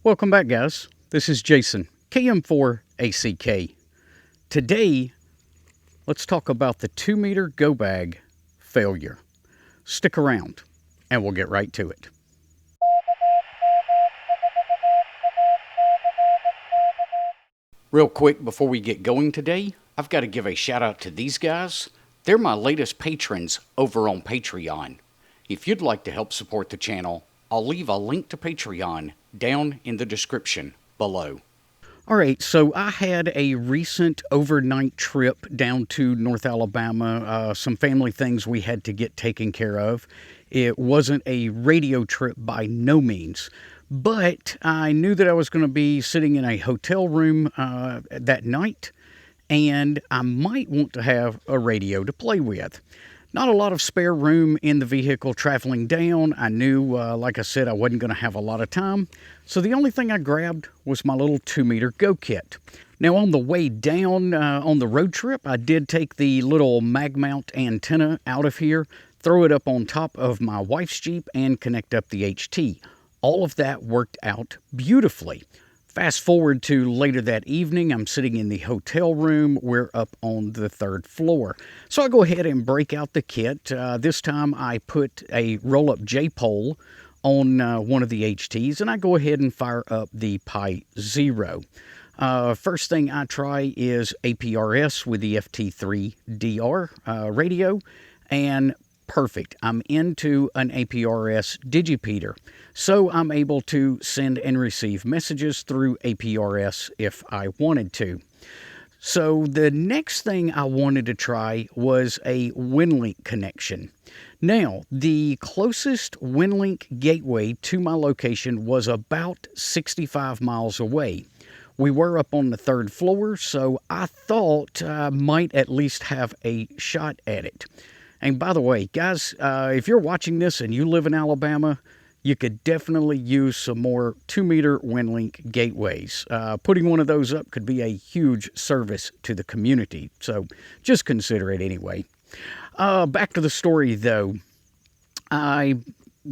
Welcome back, guys. This is Jason, KM4ACK. Today, let's talk about the 2-meter go bag failure. Stick around, and we'll get right to it. Real quick before we get going today, I've got to give a shout out to these guys. They're my latest patrons over on Patreon. If you'd like to help support the channel, I'll leave a link to Patreon down in the description below. All right, so I had a recent overnight trip down to North Alabama, some family things we had to get taken care of. It wasn't a radio trip by no means, but I knew that I was going to be sitting in a hotel room that night, and I might want to have a radio to play with. Not a lot of spare room in the vehicle traveling down. I knew, like I said, I wasn't going to have a lot of time. So the only thing I grabbed was my little 2-meter go kit. Now on the way down on the road trip, I did take the little mag mount antenna out of here, throw it up on top of my wife's Jeep, and connect up the HT. All of that worked out beautifully. Fast forward to later that evening, I'm sitting in the hotel room. We're up on the 3rd floor. So I go ahead and break out the kit. This time I put a roll-up J-pole on one of the HTs, and I go ahead and fire up the Pi Zero. First thing I try is APRS with the FT3DR radio, and perfect. I'm into an APRS digipeater, so I'm able to send and receive messages through APRS if I wanted to. So the next thing I wanted to try was a WinLink connection. Now, the closest WinLink gateway to my location was about 65 miles away. We were up on the 3rd floor, so I thought I might at least have a shot at it. And by the way, guys, if you're watching this and you live in Alabama, you could definitely use some more 2-meter WinLink gateways. Putting one of those up could be a huge service to the community, so just consider it anyway. Back to the story, though. I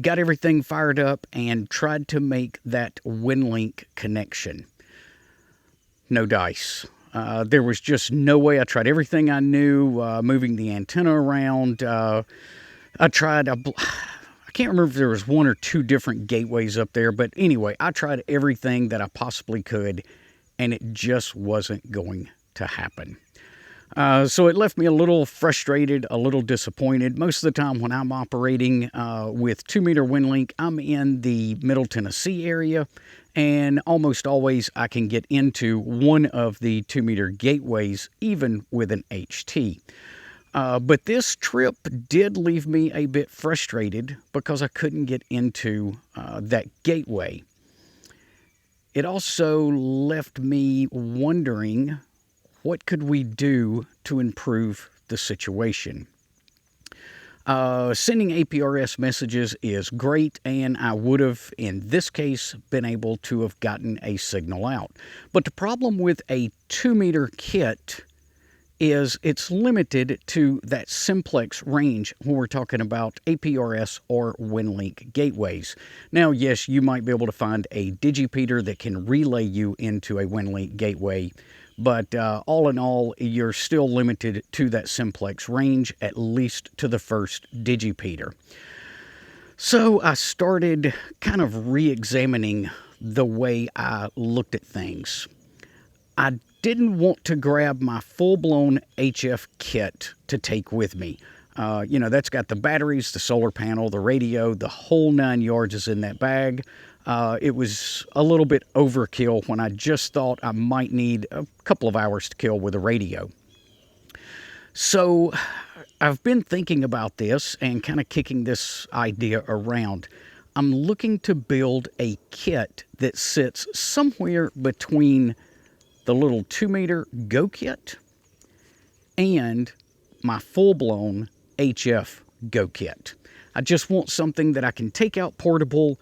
got everything fired up and tried to make that WinLink connection. No dice. There was just no way. I tried everything I knew, moving the antenna around. I can't remember if there was 1 or 2 different gateways up there, but anyway, I tried everything that I possibly could, and it just wasn't going to happen. So it left me a little frustrated, a little disappointed. Most of the time when I'm operating with 2-meter WinLink, I'm in the Middle Tennessee area, and almost always I can get into one of the 2-meter gateways, even with an HT. But this trip did leave me a bit frustrated because I couldn't get into that gateway. It also left me wondering, what could we do to improve the situation? Sending APRS messages is great, and I would have, in this case, been able to have gotten a signal out. But the problem with a 2-meter kit is it's limited to that simplex range when we're talking about APRS or WinLink gateways. Now, yes, you might be able to find a digipeater that can relay you into a WinLink gateway, but all in all, you're still limited to that simplex range, at least to the first digipeater. So I started kind of re-examining the way I looked at things. I didn't want to grab my full-blown HF kit to take with me. That's got the batteries, the solar panel, the radio, the whole 9 yards is in that bag. It was a little bit overkill when I just thought I might need a couple of hours to kill with a radio. So I've been thinking about this and kind of kicking this idea around. I'm looking to build a kit that sits somewhere between the little 2-meter go kit and my full-blown HF go kit. I just want something that I can take out portable.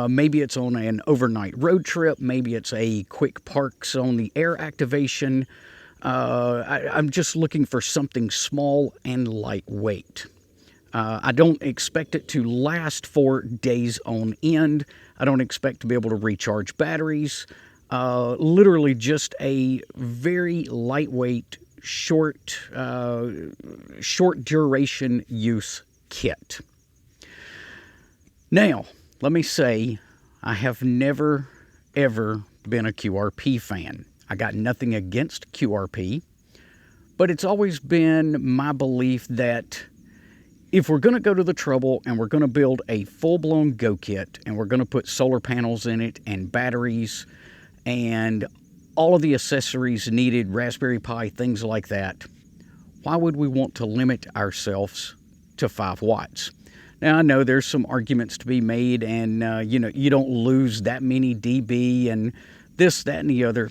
Maybe it's on an overnight road trip. Maybe it's a quick parks on the air activation. I'm just looking for something small and lightweight. I don't expect it to last for days on end. I don't expect to be able to recharge batteries. Literally just a very lightweight, short duration use kit. Now, let me say, I have never, ever been a QRP fan. I got nothing against QRP, but it's always been my belief that if we're going to go to the trouble and we're going to build a full-blown Go kit and we're going to put solar panels in it and batteries and all of the accessories needed, Raspberry Pi, things like that, why would we want to limit ourselves to 5 watts? Now, I know there's some arguments to be made, and you don't lose that many dB and this, that, and the other.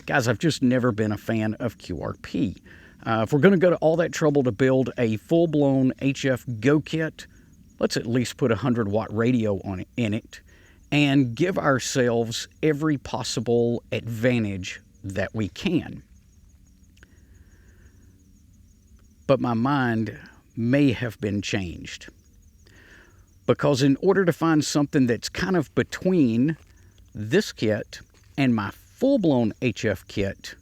Guys, I've just never been a fan of QRP. If we're going to go to all that trouble to build a full-blown HF Go kit, let's at least put a 100-watt radio in it and give ourselves every possible advantage that we can. But my mind may have been changed, because in order to find something that's kind of between this kit and my full-blown HF kit,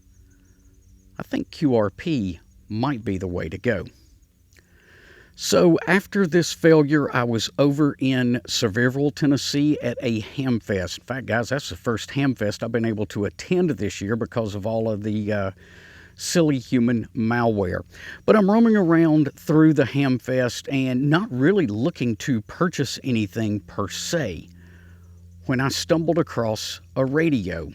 I think QRP might be the way to go. So after this failure, I was over in Sevierville, Tennessee at a ham fest. In fact, guys, that's the first ham fest I've been able to attend this year because of all of the silly human malware. But I'm roaming around through the ham fest and not really looking to purchase anything per se when I stumbled across a radio.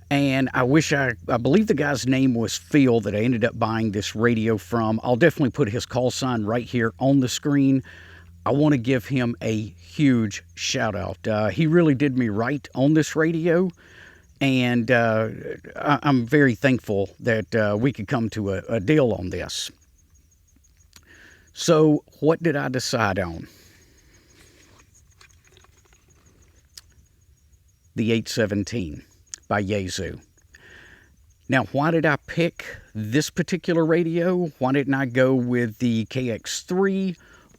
And I believe the guy's name was Phil that I ended up buying this radio from. I'll definitely put his call sign right here on the screen. I want to give him a huge shout out. He really did me right on this radio. And I'm very thankful that we could come to a deal on this. So what did I decide on? The 817 by Yaesu. Now, why did I pick this particular radio? Why didn't I go with the KX3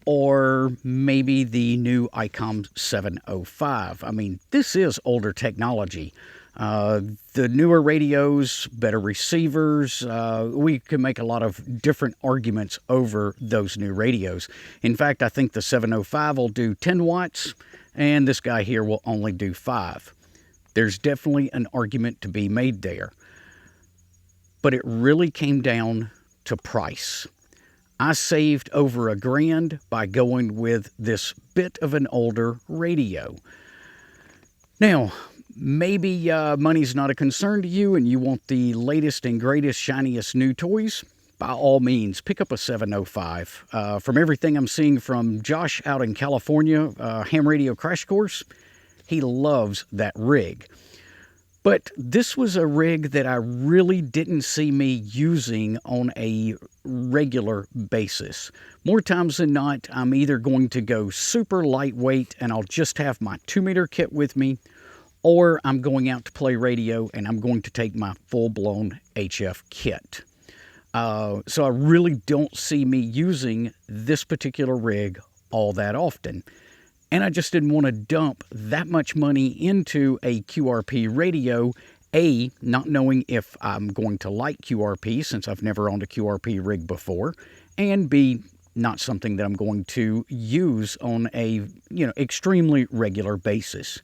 or maybe the new ICOM 705? I mean, this is older technology. The newer radios, better receivers, we can make a lot of different arguments over those new radios. In fact, I think the 705 will do 10 watts, and this guy here will only do 5. There's definitely an argument to be made there. But it really came down to price. I saved over $1,000 by going with this bit of an older radio. Now, maybe money's not a concern to you and you want the latest and greatest, shiniest new toys. By all means, pick up a 705. From everything I'm seeing from Josh out in California, Ham Radio Crash Course, he loves that rig. But this was a rig that I really didn't see me using on a regular basis. More times than not, I'm either going to go super lightweight and I'll just have my 2-meter kit with me, or I'm going out to play radio and I'm going to take my full-blown HF kit. So I really don't see me using this particular rig all that often. And I just didn't want to dump that much money into a QRP radio, A, not knowing if I'm going to like QRP since I've never owned a QRP rig before, and B, not something that I'm going to use on a, extremely regular basis.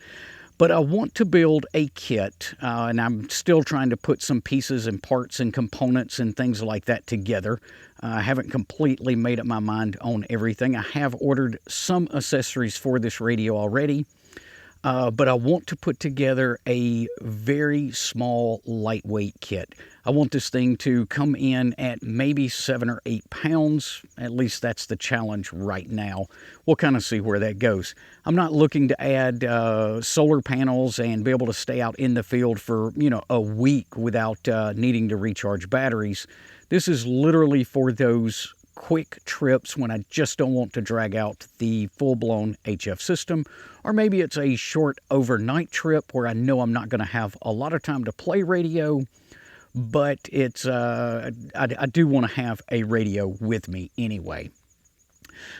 But I want to build a kit, and I'm still trying to put some pieces and parts and components and things like that together. I haven't completely made up my mind on everything. I have ordered some accessories for this radio already, but I want to put together a very small, lightweight kit. I want this thing to come in at maybe 7 or 8 pounds. At least that's the challenge right now. We'll kind of see where that goes. I'm not looking to add solar panels and be able to stay out in the field for, a week without needing to recharge batteries. This is literally for those quick trips when I just don't want to drag out the full-blown HF system, or maybe it's a short overnight trip where I know I'm not going to have a lot of time to play radio, but it's I do want to have a radio with me anyway.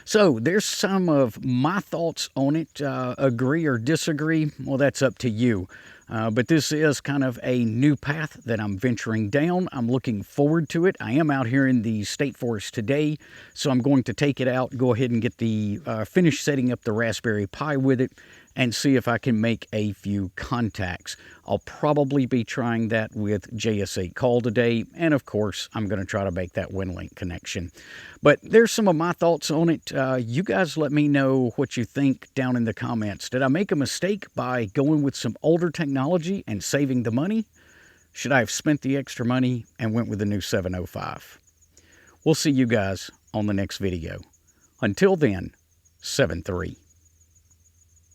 So there's some of my thoughts on it. Agree or disagree? Well, that's up to you. But this is kind of a new path that I'm venturing down. I'm looking forward to it. I am out here in the state forest today, so I'm going to take it out, go ahead and get the finish setting up the Raspberry Pi with it, and see if I can make a few contacts. I'll probably be trying that with JS8 Call today, and of course, I'm going to try to make that WinLink connection. But there's some of my thoughts on it. You guys let me know what you think down in the comments. Did I make a mistake by going with some older technology and saving the money? Should I have spent the extra money and went with the new 705? We'll see you guys on the next video. Until then, 7-3.